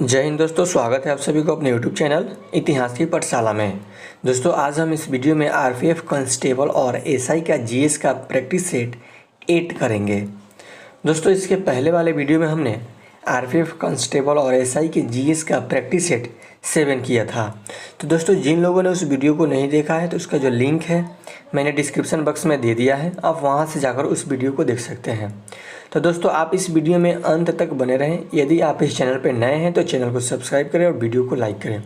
जय हिंद दोस्तों, स्वागत है आप सभी को अपने यूट्यूब चैनल इतिहास की पाठशाला में। दोस्तों आज हम इस वीडियो में आरपीएफ कांस्टेबल और एसआई का जीएस का प्रैक्टिस सेट 8 करेंगे। दोस्तों इसके पहले वाले वीडियो में हमने आरपीएफ कांस्टेबल और एसआई के जीएस का प्रैक्टिस सेट 7 किया था। तो दोस्तों जिन लोगों ने उस वीडियो को नहीं देखा है तो उसका जो लिंक है मैंने डिस्क्रिप्शन बॉक्स में दे दिया है, आप वहाँ से जाकर उस वीडियो को देख सकते हैं। तो दोस्तों आप इस वीडियो में अंत तक बने रहें। यदि आप इस चैनल पर नए हैं तो चैनल को सब्सक्राइब करें और वीडियो को लाइक करें।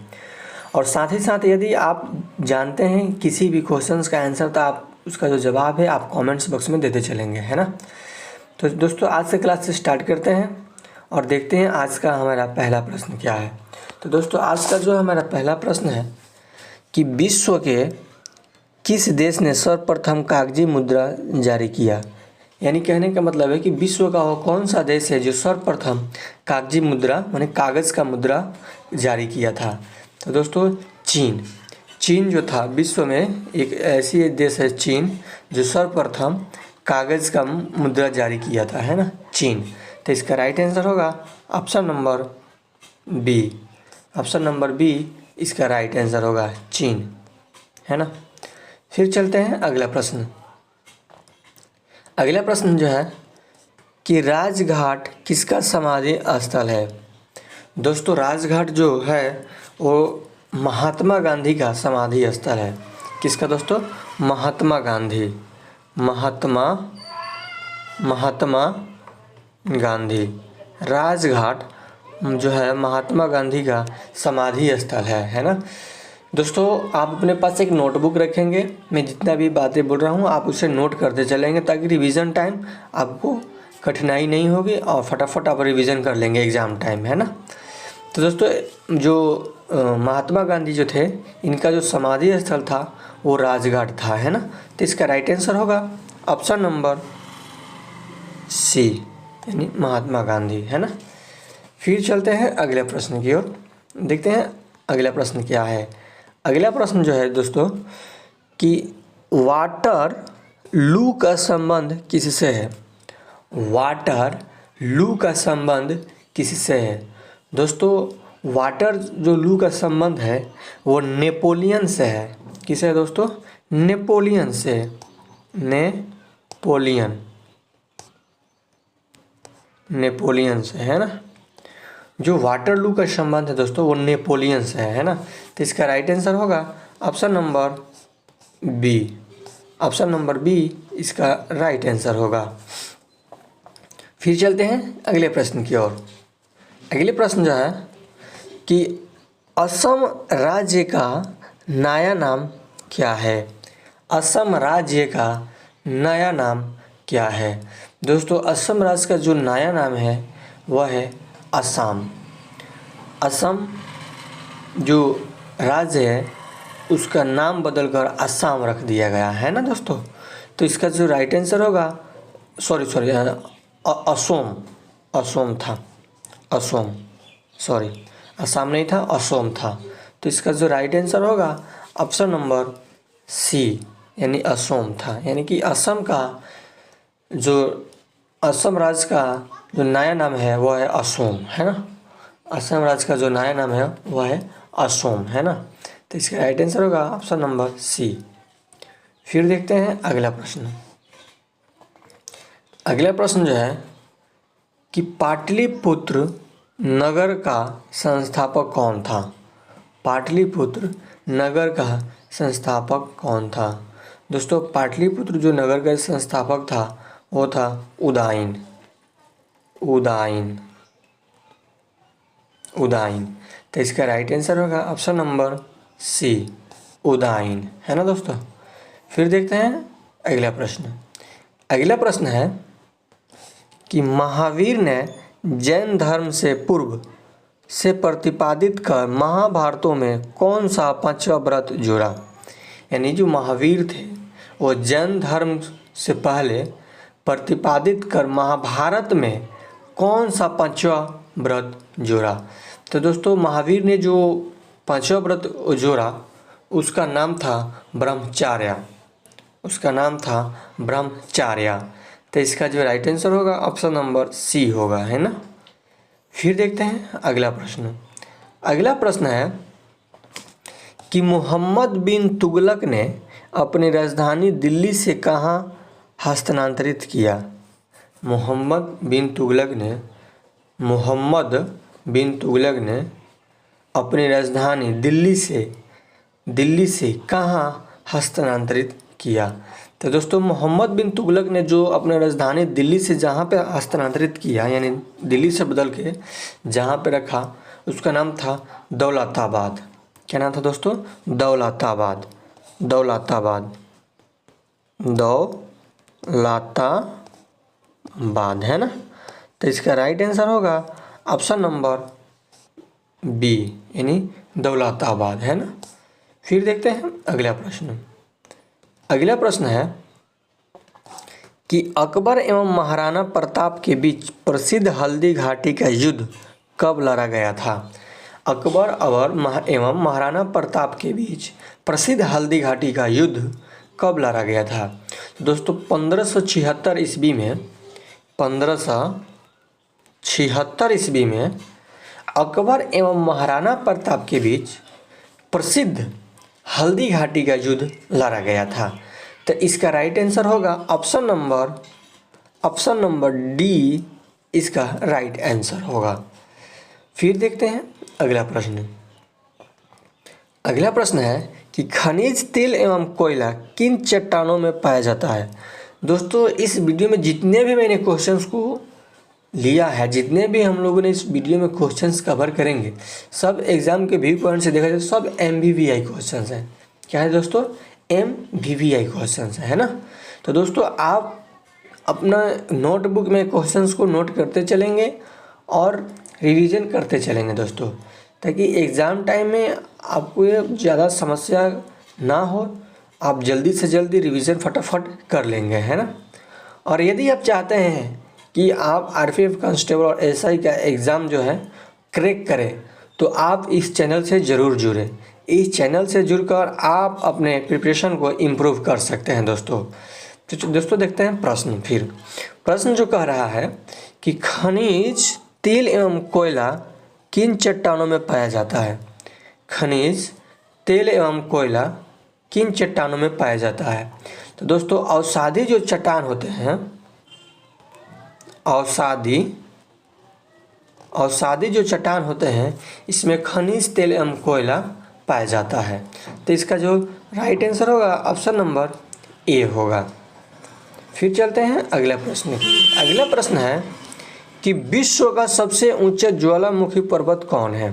और साथ ही साथ यदि आप जानते हैं किसी भी क्वेश्चंस का आंसर तो आप उसका जो जवाब है आप कमेंट्स बॉक्स में देते चलेंगे, है ना। तो दोस्तों आज से क्लास से स्टार्ट करते हैं और देखते हैं आज का हमारा पहला प्रश्न क्या है। तो दोस्तों आज का जो हमारा पहला प्रश्न है कि विश्व के किस देश ने सर्वप्रथम कागजी मुद्रा जारी किया। यानी कहने का मतलब है कि विश्व का वो कौन सा देश है जो सर्वप्रथम कागजी मुद्रा माने कागज़ का मुद्रा जारी किया था। तो दोस्तों चीन जो था विश्व में एक ऐसी देश है चीन जो सर्वप्रथम कागज़ का मुद्रा जारी किया था, है ना, चीन। तो इसका राइट आंसर होगा option number B. Option number B इसका राइट आंसर होगा चीन, है ना। फिर चलते हैं अगला प्रश्न। अगला प्रश्न जो है कि राजघाट किसका समाधि स्थल है। दोस्तों राजघाट जो है वो महात्मा गांधी का समाधि स्थल है। किसका दोस्तों? महात्मा गांधी। महात्मा गांधी राजघाट जो है महात्मा गांधी का समाधि स्थल है ना। दोस्तों आप अपने पास एक नोटबुक रखेंगे, मैं जितना भी बातें बोल रहा हूँ आप उसे नोट करते चलेंगे ताकि रिवीजन टाइम आपको कठिनाई नहीं होगी और फटाफट आप रिवीजन कर लेंगे एग्ज़ाम टाइम, है ना। तो दोस्तों जो महात्मा गांधी जो थे इनका जो समाधि स्थल था वो राजघाट था, है ना। तो इसका राइट आंसर होगा ऑप्शन नंबर सी यानी महात्मा गांधी, है ना। फिर चलते हैं अगले प्रश्न की ओर, देखते हैं अगला प्रश्न क्या है। अगला प्रश्न जो है दोस्तों कि वाटर लू का संबंध किससे है। वाटर लू का संबंध किससे है। दोस्तों वाटर जो लू का संबंध है वो नेपोलियन से है। किसे है दोस्तों? नेपोलियन से। नेपोलियन से, है ना। जो वाटरलू का संबंध है दोस्तों वो नेपोलियन से है ना। तो इसका राइट आंसर होगा option number B. Option number B इसका राइट आंसर होगा। फिर चलते हैं अगले प्रश्न की ओर। अगले प्रश्न जो है कि असम राज्य का नया नाम क्या है। असम राज्य का नया नाम क्या है। दोस्तों असम राज्य का जो नया नाम है वह है असम। असम जो राज्य है उसका नाम बदलकर असम रख दिया गया है ना दोस्तों। तो इसका जो राइट आंसर होगा असम नहीं था, असम था। तो इसका जो राइट आंसर होगा ऑप्शन नंबर सी यानी असम था। यानी कि असम राज्य का जो नया नाम है वह है असम, है ना। असम राज्य का जो नया नाम है वह है असम, है ना। तो इसका राइट आंसर होगा ऑप्शन नंबर सी। फिर देखते हैं अगला प्रश्न। अगला प्रश्न जो है कि पाटलिपुत्र नगर का संस्थापक कौन था। पाटलिपुत्र नगर का संस्थापक कौन था। दोस्तों पाटलिपुत्र जो नगर का संस्थापक था वो था उदयन। तो इसका राइट आंसर होगा ऑप्शन नंबर सी उदयन, है ना दोस्तों। फिर देखते हैं अगला प्रश्न। अगला प्रश्न है कि महावीर ने जैन धर्म से पूर्व से प्रतिपादित कर महाभारतों में कौन सा 5वां व्रत जोड़ा। यानी जो महावीर थे वो जैन धर्म से पहले प्रतिपादित कर महाभारत में कौन सा 5वां व्रत जोड़ा। तो दोस्तों महावीर ने जो 5वां व्रत जोड़ा उसका नाम था ब्रह्मचर्य। तो इसका जो राइट आंसर होगा ऑप्शन नंबर सी होगा, है ना। फिर देखते हैं अगला प्रश्न। अगला प्रश्न है कि मोहम्मद बिन तुगलक ने अपनी राजधानी दिल्ली से कहाँ हस्तांतरित किया। मोहम्मद बिन तुगलक ने अपनी राजधानी दिल्ली से कहाँ हस्तांतरित किया। तो दोस्तों मोहम्मद बिन तुगलक ने जो अपनी राजधानी दिल्ली से जहाँ पे हस्तांतरित किया, यानी दिल्ली से बदल के जहाँ पे रखा, उसका नाम था दौलताबाद। क्या नाम था दोस्तों? दौलताबाद है ना। तो इसका राइट आंसर होगा ऑप्शन नंबर बी, यानी दौलताबाद, है ना। फिर देखते हैं अगला प्रश्न। अगला प्रश्न है कि अकबर एवं महाराणा प्रताप के बीच प्रसिद्ध हल्दी घाटी का युद्ध कब लड़ा गया था। अकबर एवं महाराणा प्रताप के बीच प्रसिद्ध हल्दी घाटी का युद्ध कब लड़ा गया था। दोस्तों 1576 ईस्वी में अकबर एवं महाराणा प्रताप के बीच प्रसिद्ध हल्दी घाटी का युद्ध लड़ा गया था। तो इसका राइट आंसर होगा ऑप्शन नंबर डी, इसका राइट आंसर होगा। फिर देखते हैं अगला प्रश्न। अगला प्रश्न है कि खनिज तेल एवं कोयला किन चट्टानों में पाया जाता है। दोस्तों इस वीडियो में जितने भी मैंने क्वेश्चंस को लिया है, जितने भी हम लोगों ने इस वीडियो में क्वेश्चंस कवर करेंगे, सब एग्जाम के व्यू पॉइंट से देखा जाए सब MVVI क्वेश्चंस हैं। क्या है दोस्तों? MVVI क्वेश्चंस है ना। तो दोस्तों आप अपना नोटबुक में क्वेश्चंस को नोट करते चलेंगे और रिवीजन करते चलेंगे दोस्तों, ताकि एग्ज़ाम टाइम में आपको ये ज़्यादा समस्या ना हो, आप जल्दी से जल्दी रिवीजन फटाफट कर लेंगे, है ना। और यदि आप चाहते हैं कि आप RPF कांस्टेबल और SI का एग्ज़ाम जो है क्रैक करें, तो आप इस चैनल से ज़रूर जुड़ें। इस चैनल से जुड़कर आप अपने प्रिपरेशन को इम्प्रूव कर सकते हैं दोस्तों। तो दोस्तों देखते हैं प्रश्न। फिर प्रश्न जो कह रहा है कि खनिज तेल एवं कोयला किन चट्टानों में पाया जाता है। खनिज तेल एवं कोयला किन चट्टानों में पाया जाता है। तो दोस्तों अवसादी जो चट्टान होते हैं, अवसादी जो चट्टान होते हैं, इसमें खनिज तेल एवं कोयला पाया जाता है। तो इसका जो राइट आंसर होगा ऑप्शन नंबर ए होगा। फिर चलते हैं अगला प्रश्न। अगला प्रश्न है कि विश्व का सबसे ऊंचा ज्वालामुखी पर्वत कौन है।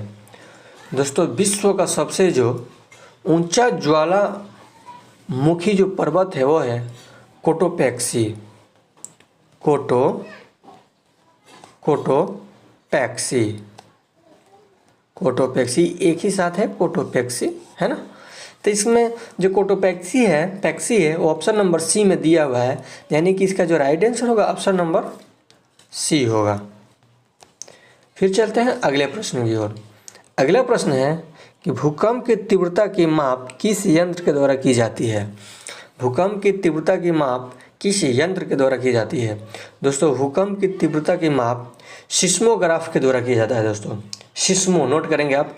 दोस्तों विश्व का सबसे जो ऊंचा ज्वालामुखी जो पर्वत है वो है कोटोपैक्सी। कोटोपैक्सी एक ही साथ है, कोटोपैक्सी, है ना। तो इसमें जो कोटोपैक्सी है वो ऑप्शन नंबर सी में दिया हुआ है, यानी कि इसका जो राइट आंसर होगा ऑप्शन नंबर सी होगा। फिर चलते हैं अगले प्रश्न की ओर। अगला प्रश्न है कि भूकंप की तीव्रता की माप किस यंत्र के द्वारा की जाती है। भूकंप की तीव्रता की माप किस यंत्र के द्वारा की जाती है। दोस्तों भूकंप की तीव्रता की माप सिस्मोग्राफ के द्वारा किया जाता है। दोस्तों सिस्मो नोट करेंगे आप,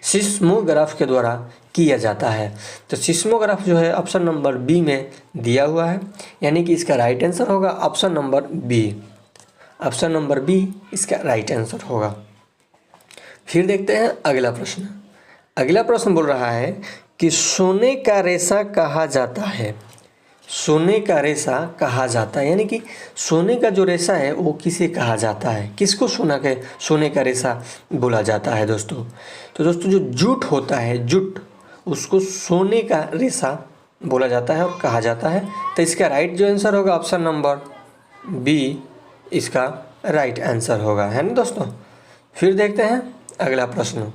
सिस्मोग्राफ के द्वारा किया जाता है। तो सिस्मोग्राफ जो है ऑप्शन नंबर बी में दिया हुआ है, यानी कि इसका राइट आंसर होगा option number B. Option number B इसका राइट आंसर होगा। फिर देखते हैं अगला प्रश्न। अगला प्रश्न बोल रहा है कि सोने का रेशा कहा जाता है। सोने का रेशा कहा जाता है, यानी कि सोने का जो रेशा है वो किसे कहा जाता है, किसको सोने का रेशा बोला जाता है दोस्तों। तो दोस्तों जो जूट होता है, जूट, उसको सोने का रेशा बोला जाता है और कहा जाता है। तो इसका राइट जो आंसर होगा ऑप्शन नंबर बी, इसका राइट आंसर होगा, है ना दोस्तों। फिर देखते हैं अगला प्रश्न।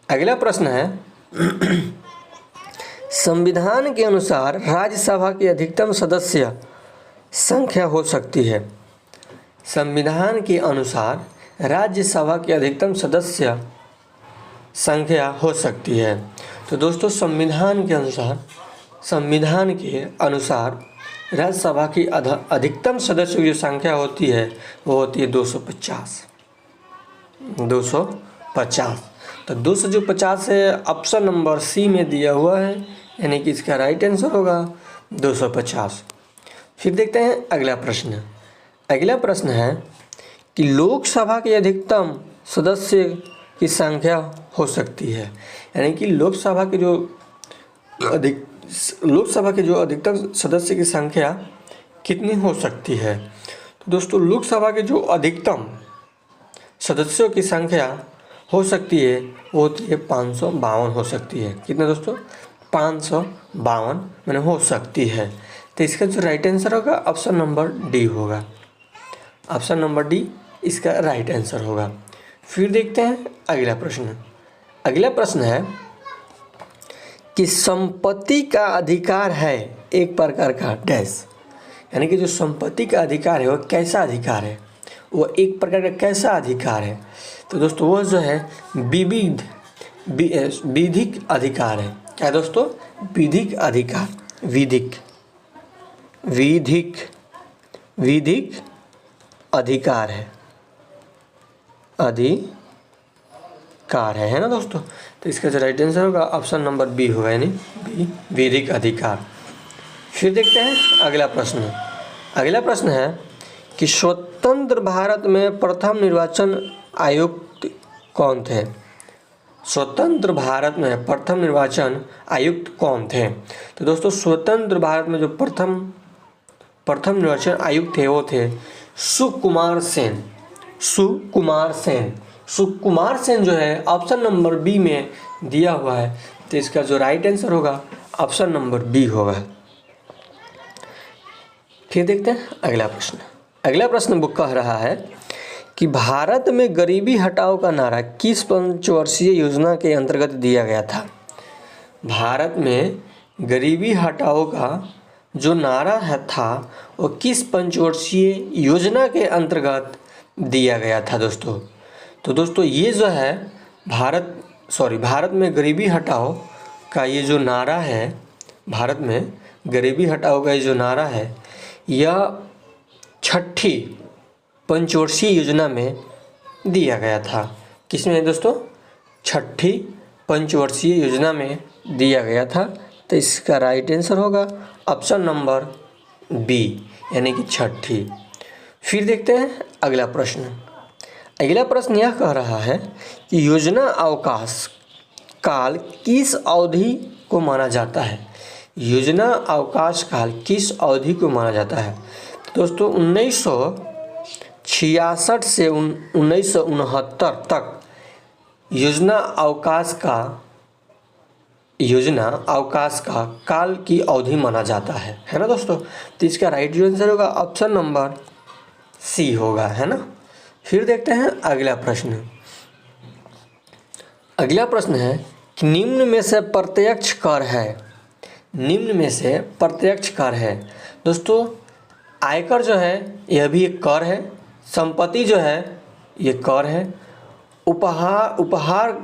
अगला प्रश्न है संविधान के अनुसार राज्यसभा की अधिकतम सदस्य संख्या हो सकती है। संविधान के अनुसार राज्यसभा की अधिकतम सदस्य संख्या हो सकती है। तो दोस्तों संविधान के अनुसार राज्यसभा की अधिकतम सदस्यों की जो संख्या होती है वो होती है 250। 250। तो 250 है ऑप्शन नंबर सी में दिया हुआ है, यानी कि इसका राइट आंसर होगा 250। फिर देखते हैं अगला प्रश्न। अगला प्रश्न है कि लोकसभा के अधिकतम सदस्य की संख्या हो सकती है, यानी कि लोकसभा के जो अधिकतम सदस्य की संख्या कितनी हो सकती है। तो दोस्तों लोकसभा के जो अधिकतम सदस्यों की संख्या हो सकती है वो होती है 552 हो सकती है। कितना दोस्तों? 552 मैंने हो सकती है। तो इसका जो राइट आंसर होगा ऑप्शन नंबर डी होगा। ऑप्शन नंबर डी इसका राइट आंसर होगा। फिर देखते हैं अगला प्रश्न। अगला प्रश्न है कि संपत्ति का अधिकार है एक प्रकार का डैश, यानी कि जो संपत्ति का अधिकार है वो कैसा अधिकार है, वो एक प्रकार का कैसा अधिकार है। तो दोस्तों वो जो है विधिक अधिकार है। क्या है दोस्तों? विधिक अधिकार। विधिक अधिकार है, है ना दोस्तों। तो इसका जो राइट आंसर होगा ऑप्शन नंबर बी होगा, यानी बी विधिक अधिकार। फिर देखते हैं अगला प्रश्न। अगला प्रश्न है कि स्वतंत्र भारत में प्रथम निर्वाचन आयुक्त कौन थे। स्वतंत्र भारत में प्रथम निर्वाचन आयुक्त कौन थे। तो दोस्तों स्वतंत्र भारत में जो प्रथम निर्वाचन आयुक्त थे वो थे सुकुमार सेन। सुकुमार सेन जो है ऑप्शन नंबर बी में दिया हुआ है। तो इसका जो राइट आंसर होगा ऑप्शन नंबर बी होगा। फिर देखते हैं अगला प्रश्न। अगला प्रश्न वो कह रहा है कि भारत में गरीबी हटाओ का नारा किस पंचवर्षीय योजना के अंतर्गत दिया गया था। भारत में गरीबी हटाओ का जो नारा था वो किस पंचवर्षीय योजना के अंतर्गत दिया गया था दोस्तों। तो दोस्तों ये जो है भारत में गरीबी हटाओ का ये जो नारा है, भारत में गरीबी हटाओ का ये जो नारा है यह छठी पंचवर्षीय योजना में दिया गया था। किसमें दोस्तों? छठी पंचवर्षीय योजना में दिया गया था। तो इसका राइट आंसर होगा ऑप्शन नंबर बी, यानी कि छठी। फिर देखते हैं अगला प्रश्न। अगला प्रश्न यह कह रहा है कि योजना अवकाश काल किस अवधि को माना जाता है। योजना अवकाश काल किस अवधि को माना जाता है। दोस्तों 1966 से 1969 तक योजना अवकाश का काल की अवधि माना जाता है ना दोस्तों। तो इसका राइट आंसर होगा ऑप्शन नंबर सी होगा, है ना। फिर देखते हैं अगला प्रश्न। अगला प्रश्न है कि निम्न में से प्रत्यक्ष कर है। दोस्तों आयकर जो है यह भी एक कर है, संपत्ति जो है ये कर है, उपहार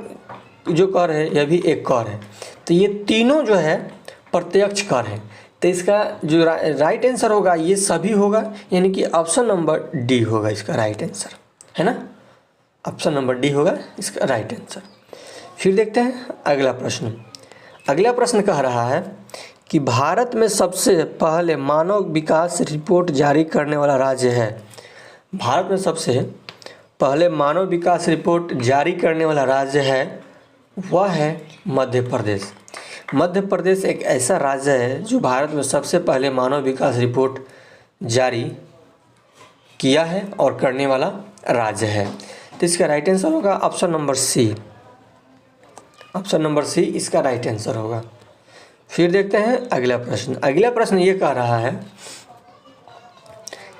जो कर है यह भी एक कर है। तो ये तीनों जो है प्रत्यक्ष कर है। तो इसका जो राइट आंसर होगा ये सभी होगा, यानी कि ऑप्शन नंबर डी होगा इसका राइट आंसर, है ना। ऑप्शन नंबर डी होगा इसका राइट आंसर। फिर देखते हैं अगला प्रश्न। अगला प्रश्न कह रहा है कि भारत में सबसे पहले मानव विकास रिपोर्ट जारी करने वाला राज्य है। भारत में सबसे पहले मानव विकास रिपोर्ट जारी करने वाला राज्य है वह है मध्य प्रदेश। मध्य प्रदेश एक ऐसा राज्य है जो भारत में सबसे पहले मानव विकास रिपोर्ट जारी किया है और करने वाला राज्य है। तो इसका राइट आंसर होगा option number C. Option number C इसका राइट आंसर होगा। फिर देखते हैं अगला प्रश्न। अगला प्रश्न ये कह रहा है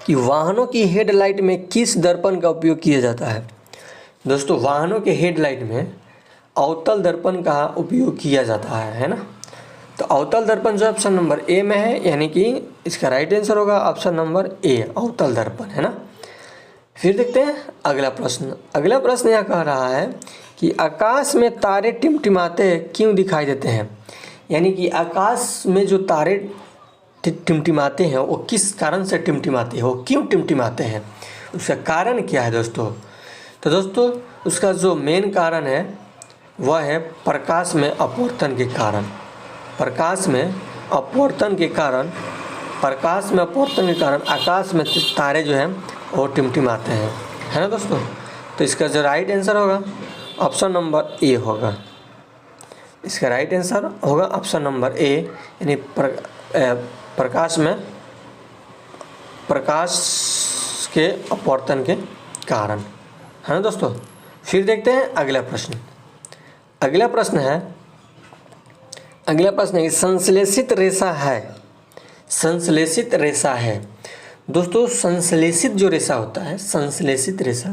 कि वाहनों की हेडलाइट में किस दर्पण का उपयोग किया जाता है। दोस्तों वाहनों के हेडलाइट में अवतल दर्पण का उपयोग किया जाता है ना। तो अवतल दर्पण जो ऑप्शन नंबर ए में है, यानी कि इसका राइट आंसर होगा ऑप्शन नंबर ए अवतल दर्पण, है ना। फिर देखते हैं अगला प्रश्न। अगला प्रश्न यह कह रहा है कि आकाश में तारे टिमटिमाते क्यों दिखाई देते हैं। यानी कि आकाश में जो तारे टिमटिमाते हैं वो किस कारण से टिमटिमाते हैं, वो क्यों टिमटिमाते हैं, उसका कारण क्या है दोस्तों। तो दोस्तों उसका जो मेन कारण है वह है प्रकाश में अपवर्तन के कारण। प्रकाश में अपवर्तन के कारण आकाश में तारे जो हैं वो टिमटिमाते हैं, है ना दोस्तों। तो इसका जो राइट आंसर होगा ऑप्शन नंबर ए होगा। इसका राइट आंसर होगा ऑप्शन नंबर ए, यानी प्रकाश के अपवर्तन के कारण, है ना दोस्तों। फिर देखते हैं अगला प्रश्न। अगला प्रश्न है कि संश्लेषित रेशा है। दोस्तों संश्लेषित जो रेशा होता है, संश्लेषित रेशा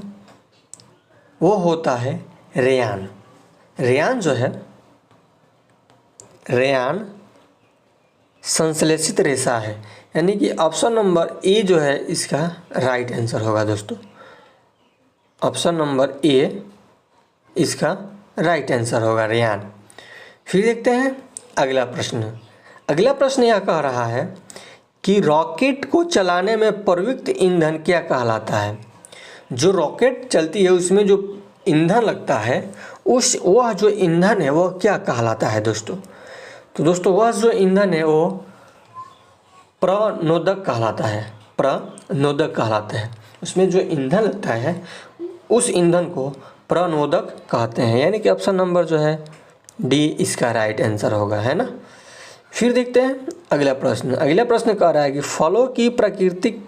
वो होता है रेयान। रेयान जो है, रेयान संश्लेषित रेशा है, यानी कि ऑप्शन नंबर ए जो है इसका राइट आंसर होगा दोस्तों। ऑप्शन नंबर ए इसका राइट आंसर होगा, रेयान। फिर देखते हैं अगला प्रश्न। अगला प्रश्न यह कह रहा है कि रॉकेट को चलाने में प्रयुक्त ईंधन क्या कहलाता है। जो रॉकेट चलती है उसमें जो ईंधन लगता है वह जो ईंधन है वो क्या कहलाता है दोस्तों। तो दोस्तों वह जो ईंधन है वो प्रणोदक कहलाता है। उसमें जो ईंधन लगता है उस ईंधन को प्रणोदक कहते हैं, यानी कि ऑप्शन नंबर जो है डी इसका राइट आंसर होगा, है ना। फिर देखते हैं अगला प्रश्न। अगला प्रश्न कह रहा है कि फलों की प्राकृतिक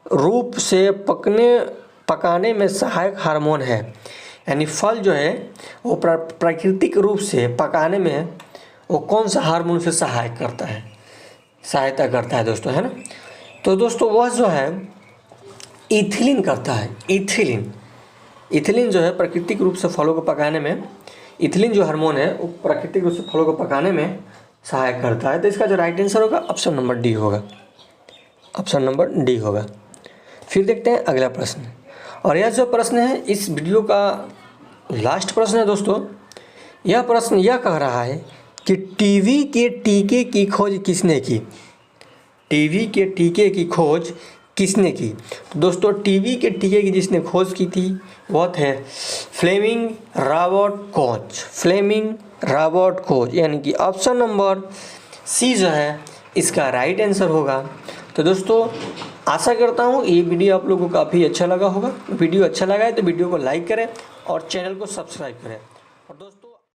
रूप से पकाने में सहायक हार्मोन है, यानी फल जो है वो प्राकृतिक रूप से पकाने में वो कौन सा हार्मोन से सहायता करता है दोस्तों, है ना। तो दोस्तों वह जो है इथिलीन करता है। इथिलीन जो है प्राकृतिक रूप से फलों को पकाने में, इथिलीन जो हार्मोन है वो प्राकृतिक रूप से फलों को पकाने में सहायक करता है। तो इसका जो राइट आंसर होगा ऑप्शन नंबर डी होगा। फिर देखते हैं अगला प्रश्न, और यह जो प्रश्न है इस वीडियो का लास्ट प्रश्न है दोस्तों। यह प्रश्न यह कह रहा है कि टीवी के टीके की खोज किसने की। तो दोस्तों टीवी के टीके की जिसने खोज की थी वह थे फ्लेमिंग रॉबर्ट कोच, यानी कि ऑप्शन नंबर सी जो है इसका राइट आंसर होगा। तो दोस्तों आशा करता हूँ ये वीडियो आप लोगों को काफ़ी अच्छा लगा होगा। वीडियो अच्छा लगा है तो वीडियो को लाइक करें और चैनल को सब्सक्राइब करें। और दोस्तों